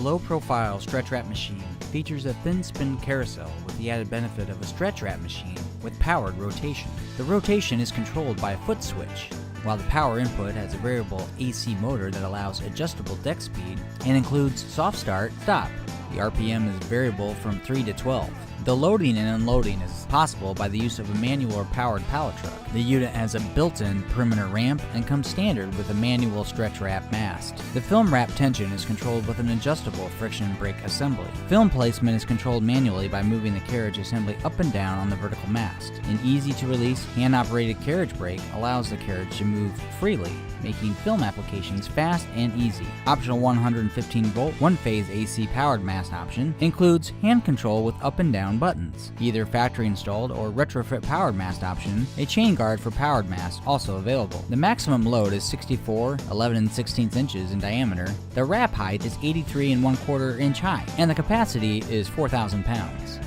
low-profile stretch wrap machine features a thin spin carousel with the added benefit of a stretch wrap machine with powered rotation. The rotation is controlled by a foot switch, while the power input has a variable AC motor that allows adjustable deck speed and includes soft start, stop. The RPM is variable from 3 to 12. The loading and unloading is possible by the use of a manual or powered pallet truck. The unit has a built-in perimeter ramp and comes standard with a manual stretch wrap mast. The film wrap tension is controlled with an adjustable friction brake assembly. Film placement is controlled manually by moving the carriage assembly up and down on the vertical mast. An easy-to-release, hand-operated carriage brake allows the carriage to move freely, making film applications fast and easy. Optional 115-volt, one-phase AC powered mast option includes hand control with up and down buttons. Either factory installed or retrofit powered mast option, a chain guard for powered mast also available. The maximum load is 64, 11 16 inches in diameter. The wrap height is 83 1/4 inch high, and the capacity is 4,000 pounds.